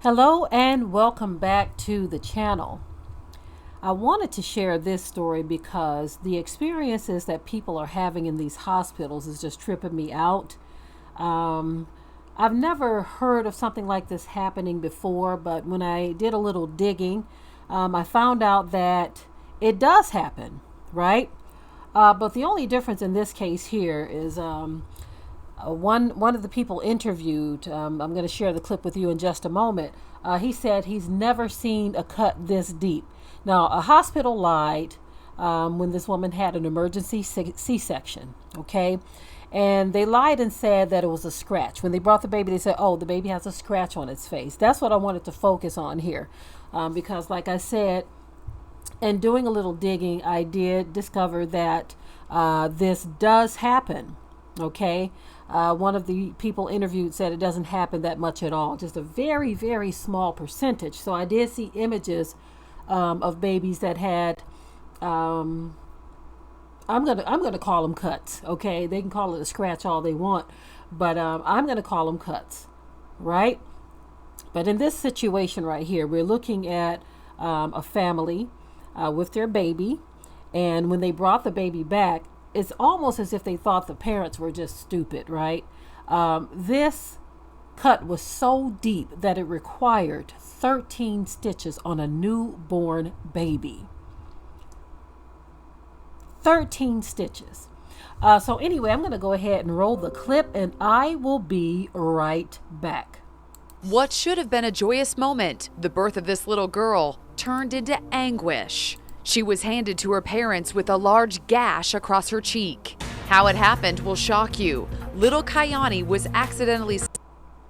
Hello and welcome back to the channel. I wanted to share this story because the experiences that people are having in these hospitals is just tripping me out. I've never heard of something like this happening before, but when I did a little digging, I found out that it does happen, right? But the only difference in this case here is one of the people interviewed, I'm going to share the clip with you in just a moment. He said he's never seen a cut this deep. Now, a hospital lied when this woman had an emergency C-section, okay? And they lied and said that it was a scratch. When they brought the baby, they said, oh, the baby has a scratch on its face. That's what I wanted to focus on here. Because like I said, in doing a little digging, I did discover that this does happen, okay? One of the people interviewed said it doesn't happen that much at all, just a very, very small percentage. So I did see images of babies that had, I'm gonna call them cuts. Okay, they can call it a scratch all they want, but I'm gonna call them cuts, right? But in this situation right here, we're looking at a family with their baby, and when they brought the baby back, it's almost as if they thought the parents were just stupid, right? This cut was so deep that it required 13 stitches on a newborn baby. 13 stitches. So anyway, I'm going to go ahead and roll the clip and I will be right back. What should have been a joyous moment, the birth of this little girl, turned into anguish. She was handed to her parents with a large gash across her cheek. How it happened will shock you. Little Kayani was accidentally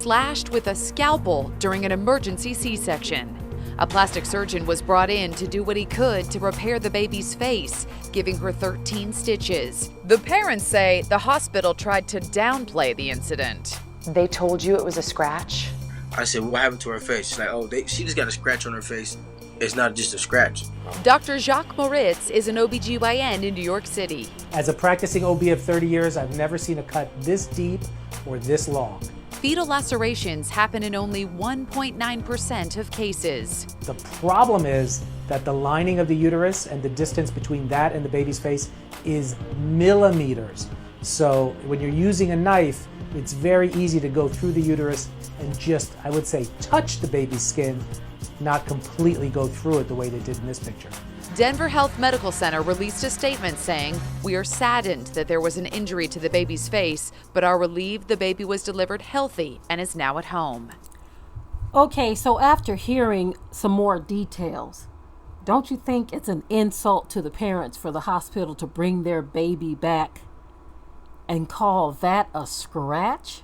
slashed with a scalpel during an emergency C-section. A plastic surgeon was brought in to do what he could to repair the baby's face, giving her 13 stitches. The parents say the hospital tried to downplay the incident. They told you it was a scratch? I said, what happened to her face? She's like, oh, she just got a scratch on her face. It's not just a scratch. Dr. Jacques Moritz is an OBGYN in New York City. As a practicing OB of 30 years, I've never seen a cut this deep or this long. Fetal lacerations happen in only 1.9% of cases. The problem is that the lining of the uterus and the distance between that and the baby's face is millimeters. So when you're using a knife, it's very easy to go through the uterus and just, I would say, touch the baby's skin, not completely go through it the way they did in this picture. Denver Health Medical Center released a statement saying, "We are saddened that there was an injury to the baby's face, but are relieved the baby was delivered healthy and is now at home." Okay, so after hearing some more details, don't you think it's an insult to the parents for the hospital to bring their baby back and call that a scratch?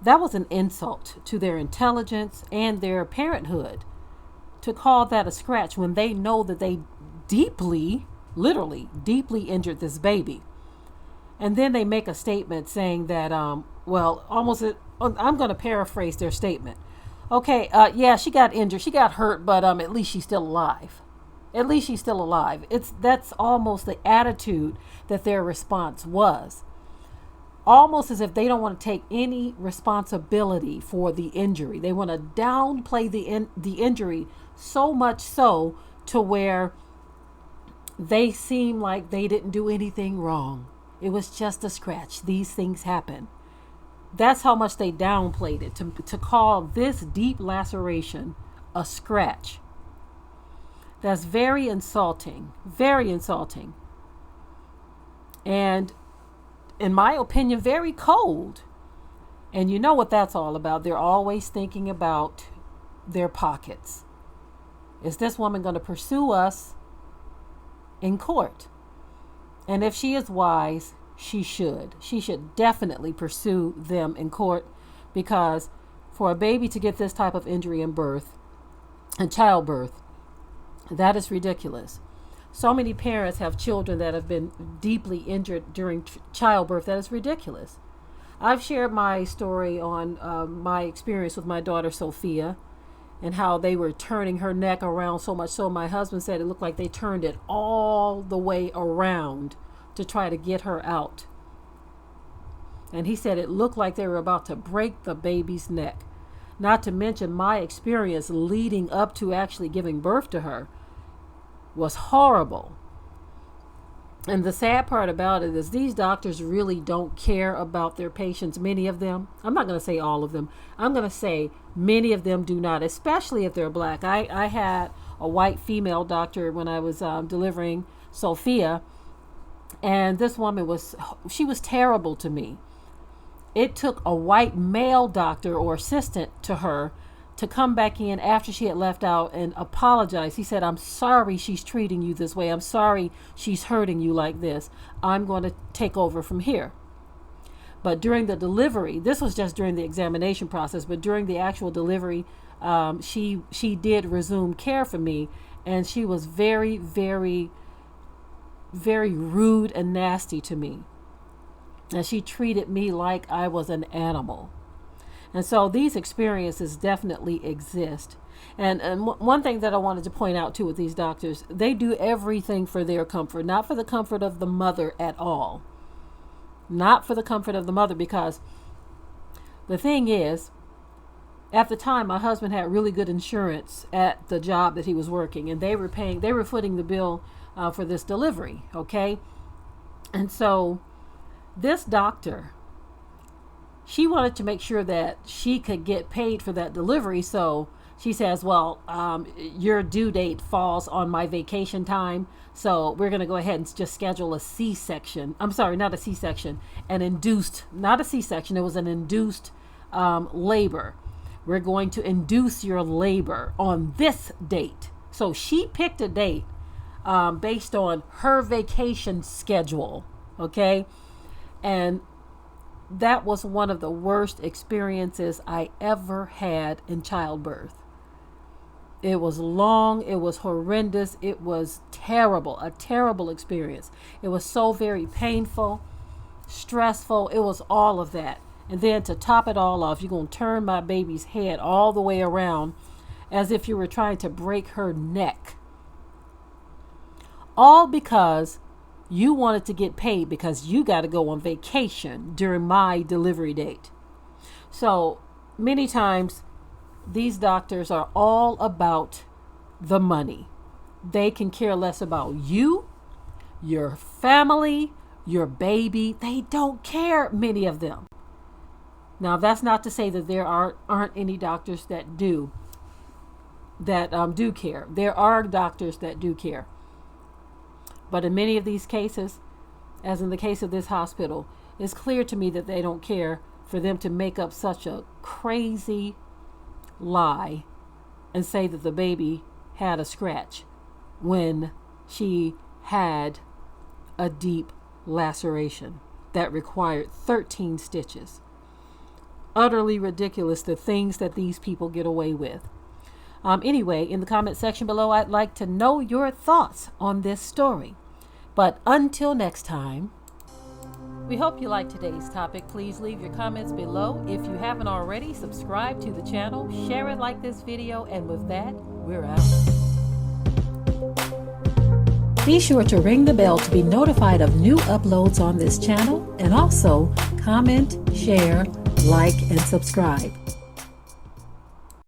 That was an insult to their intelligence and their parenthood to call that a scratch when they know that they deeply, literally deeply injured this baby. And then they make a statement saying that, I'm going to paraphrase their statement. Okay, yeah, she got injured, she got hurt, but at least she's still alive. At least she's still alive. That's almost the attitude that their response was. Almost as if they don't want to take any responsibility for the injury. They want to downplay the injury so much so to where they seem like they didn't do anything wrong. It was just a scratch. These things happen. That's how much they downplayed it, to call this deep laceration a scratch. That's very insulting. Very insulting. And in my opinion, very cold. And you know what that's all about. They're always thinking about their pockets. Is this woman going to pursue us in court? And if she is wise, she should. She should definitely pursue them in court, because for a baby to get this type of injury in birth and childbirth, that is ridiculous. So many parents have children that have been deeply injured during childbirth. That is ridiculous. I've shared my story on my experience with my daughter Sophia, and how they were turning her neck around so much so my husband said it looked like they turned it all the way around to try to get her out. And he said it looked like they were about to break the baby's neck. Not to mention my experience leading up to actually giving birth to her was horrible. And the sad part about it is these doctors really don't care about their patients, many of them. I'm not going to say all of them. I'm going to say many of them do not, especially if they're black. I had a white female doctor when I was delivering Sophia, and this woman was terrible to me. It took a white male doctor or assistant to her to come back in after she had left out and apologize. He said, "I'm sorry she's treating you this way. I'm sorry she's hurting you like this. I'm going to take over from here." But during the delivery, this was just during the examination process, but during the actual delivery, she did resume care for me, and she was very, very, very rude and nasty to me. And she treated me like I was an animal. And so these experiences definitely exist. And one thing that I wanted to point out too with these doctors, they do everything for their comfort, not for the comfort of the mother at all. Not for the comfort of the mother, because the thing is, at the time, my husband had really good insurance at the job that he was working, and they were footing the bill for this delivery, okay? And so this doctor, she wanted to make sure that she could get paid for that delivery. So she says, well, your due date falls on my vacation time, so we're going to go ahead and just schedule a C-section. I'm sorry, not a C-section, not a C-section. It was an induced labor. We're going to induce your labor on this date. So she picked a date based on her vacation schedule, okay? And that was one of the worst experiences I ever had in childbirth. It was long, it was horrendous, it was terrible, a terrible experience. It was so very painful, stressful, it was all of that. And then to top it all off, you're going to turn my baby's head all the way around as if you were trying to break her neck. All because you wanted to get paid because you got to go on vacation during my delivery date. So many times these doctors are all about the money. They can care less about you, your family, your baby. They don't care, many of them. Now, that's not to say that there aren't any doctors that do care. There are doctors that do care. But in many of these cases, as in the case of this hospital, it's clear to me that they don't care for them to make up such a crazy lie and say that the baby had a scratch when she had a deep laceration that required 13 stitches. Utterly ridiculous, the things that these people get away with. Anyway, in the comment section below, I'd like to know your thoughts on this story. But until next time, we hope you liked today's topic. Please leave your comments below. If you haven't already, subscribe to the channel, share it like this video, and with that, we're out. Be sure to ring the bell to be notified of new uploads on this channel, and also comment, share, like, and subscribe.